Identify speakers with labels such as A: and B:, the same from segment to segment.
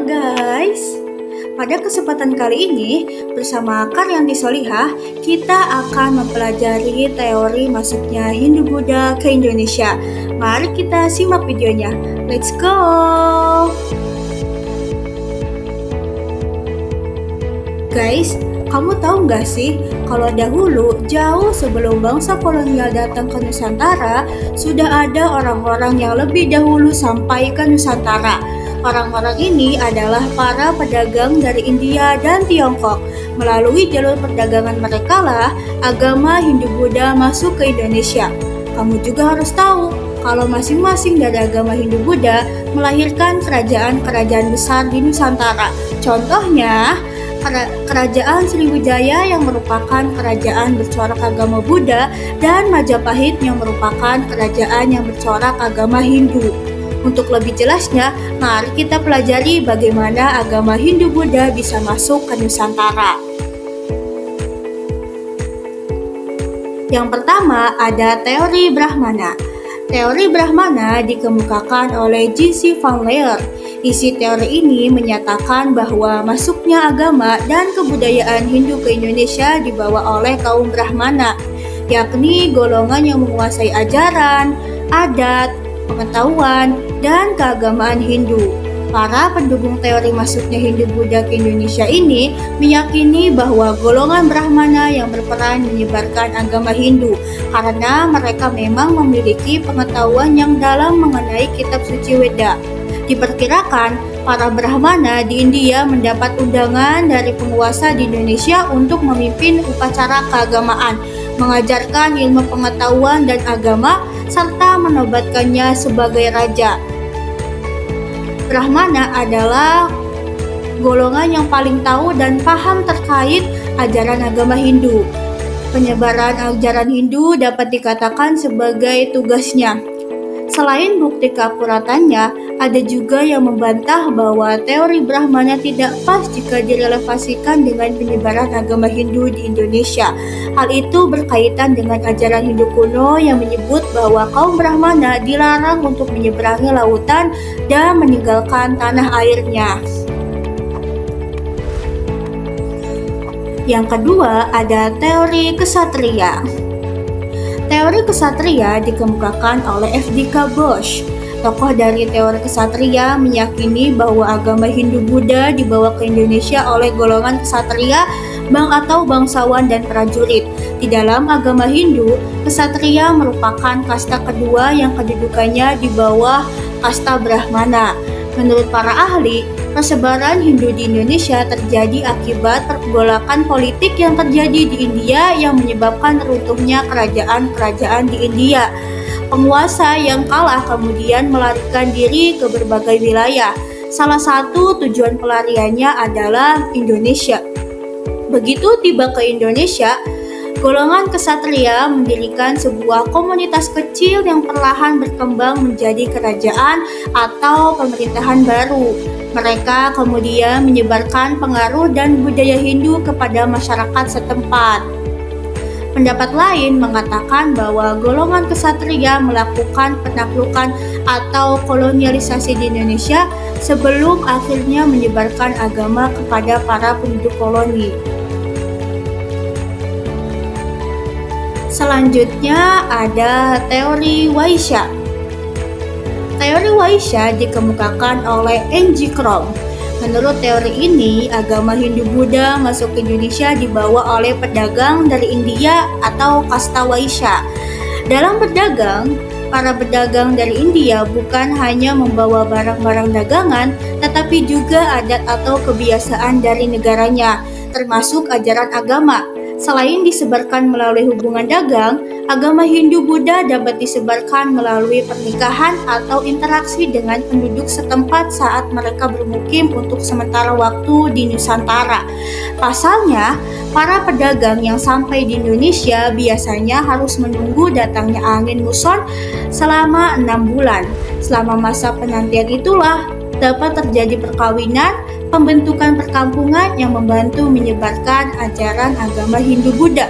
A: guys. Pada kesempatan kali ini, bersama Karyanti Solihah, kita akan mempelajari teori masuknya Hindu-Buddha ke Indonesia. Mari kita simak videonya. Let's go! Guys, kamu tahu nggak sih, kalau dahulu, jauh sebelum bangsa kolonial datang ke Nusantara, sudah ada orang-orang yang lebih dahulu sampai ke Nusantara. Orang-orang ini adalah para pedagang dari India dan Tiongkok. Melalui jalur perdagangan mereka lah, agama Hindu-Buddha masuk ke Indonesia. Kamu juga harus tahu, kalau masing-masing dari agama Hindu-Buddha melahirkan kerajaan-kerajaan besar di Nusantara. Contohnya, Kerajaan Sriwijaya yang merupakan kerajaan bercorak agama Buddha dan Majapahit yang merupakan kerajaan yang bercorak agama Hindu. Untuk lebih jelasnya, mari kita pelajari bagaimana agama Hindu-Buddha bisa masuk ke Nusantara. Yang pertama ada teori Brahmana. Teori Brahmana dikemukakan oleh J.C. Van Leer. Isi teori ini menyatakan bahwa masuknya agama dan kebudayaan Hindu ke Indonesia dibawa oleh kaum Brahmana, yakni golongan yang menguasai ajaran, adat, pengetahuan, dan keagamaan Hindu. Para pendukung teori masuknya Hindu-Buddha ke Indonesia ini meyakini bahwa golongan Brahmana yang berperan menyebarkan agama Hindu karena mereka memang memiliki pengetahuan yang dalam mengenai kitab suci Weda. Diperkirakan, para Brahmana di India mendapat undangan dari penguasa di Indonesia untuk memimpin upacara keagamaan, mengajarkan ilmu pengetahuan dan agama, serta menobatkannya sebagai raja. Brahmana adalah golongan yang paling tahu dan paham terkait ajaran agama Hindu. Penyebaran ajaran Hindu dapat dikatakan sebagai tugasnya. Selain bukti keakuratannya, ada juga yang membantah bahwa teori Brahmana tidak pas jika direlevasikan dengan penyebaran agama Hindu di Indonesia. Hal itu berkaitan dengan ajaran Hindu kuno yang menyebut bahwa kaum Brahmana dilarang untuk menyeberangi lautan dan meninggalkan tanah airnya. Yang kedua ada teori kesatria. Teori kesatria dikemukakan oleh F.D.K. Bosch. Tokoh dari teori kesatria meyakini bahwa agama Hindu-Buddha dibawa ke Indonesia oleh golongan kesatria, atau bangsawan dan prajurit. Di dalam agama Hindu, kesatria merupakan kasta kedua yang kedudukannya di bawah kasta Brahmana. Menurut para ahli, persebaran Hindu di Indonesia terjadi akibat pergolakan politik yang terjadi di India yang menyebabkan runtuhnya kerajaan-kerajaan di India. Penguasa yang kalah kemudian melarikan diri ke berbagai wilayah. Salah satu tujuan pelariannya adalah Indonesia. Begitu tiba ke Indonesia, golongan kesatria mendirikan sebuah komunitas kecil yang perlahan berkembang menjadi kerajaan atau pemerintahan baru. Mereka kemudian menyebarkan pengaruh dan budaya Hindu kepada masyarakat setempat. Pendapat lain mengatakan bahwa golongan kesatria melakukan penaklukan atau kolonialisasi di Indonesia sebelum akhirnya menyebarkan agama kepada para penduduk koloni. Selanjutnya ada teori Waisya. Teori Waisya dikemukakan oleh N.G. Krom. Menurut teori ini, agama Hindu-Buddha masuk ke Indonesia dibawa oleh pedagang dari India atau kasta Waisya. Dalam berdagang, para pedagang dari India bukan hanya membawa barang-barang dagangan, tetapi juga adat atau kebiasaan dari negaranya, termasuk ajaran agama. Selain disebarkan melalui hubungan dagang, agama Hindu-Buddha dapat disebarkan melalui pernikahan atau interaksi dengan penduduk setempat saat mereka bermukim untuk sementara waktu di Nusantara. Pasalnya, para pedagang yang sampai di Indonesia biasanya harus menunggu datangnya angin muson selama 6 bulan. Selama masa penantian itulah dapat terjadi perkawinan, pembentukan perkampungan yang membantu menyebarkan ajaran agama Hindu-Buddha.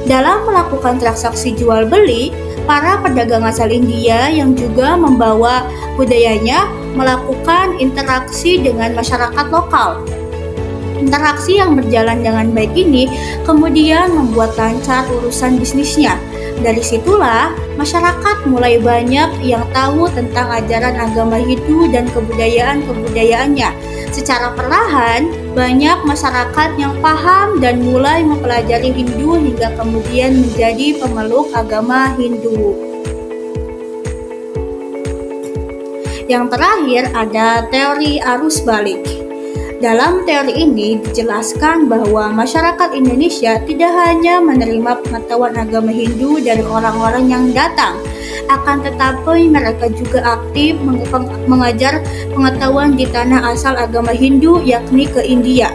A: Dalam melakukan transaksi jual beli, para pedagang asal India yang juga membawa budayanya melakukan interaksi dengan masyarakat lokal. Interaksi yang berjalan dengan baik ini kemudian membuat lancar urusan bisnisnya. Dari situlah masyarakat mulai banyak yang tahu tentang ajaran agama Hindu dan kebudayaan-kebudayaannya. Secara perlahan, banyak masyarakat yang paham dan mulai mempelajari Hindu hingga kemudian menjadi pemeluk agama Hindu. Yang terakhir ada teori arus balik. Dalam teori ini dijelaskan bahwa masyarakat Indonesia tidak hanya menerima pengetahuan agama Hindu dari orang-orang yang datang, akan tetapi mereka juga aktif mengajar pengetahuan di tanah asal agama Hindu, yakni ke India.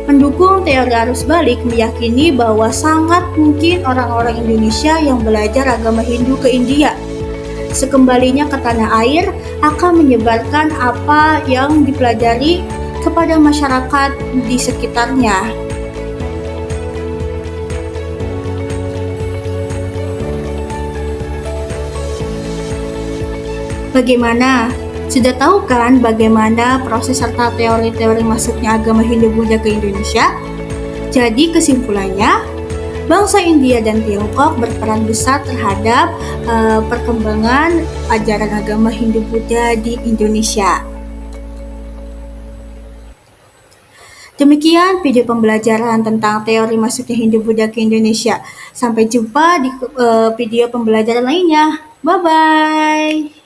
A: Pendukung teori arus balik meyakini bahwa sangat mungkin orang-orang Indonesia yang belajar agama Hindu ke India sekembalinya ke tanah air akan menyebarkan apa yang dipelajari kepada masyarakat di sekitarnya. Bagaimana? Sudah tahu kan bagaimana proses serta teori-teori masuknya agama Hindu-Buddha ke Indonesia? Jadi kesimpulannya, bangsa India dan Tiongkok berperan besar terhadap perkembangan ajaran agama Hindu-Buddha di Indonesia. Demikian video pembelajaran tentang teori masuknya Hindu-Buddha ke Indonesia. Sampai jumpa di video pembelajaran lainnya. Bye-bye.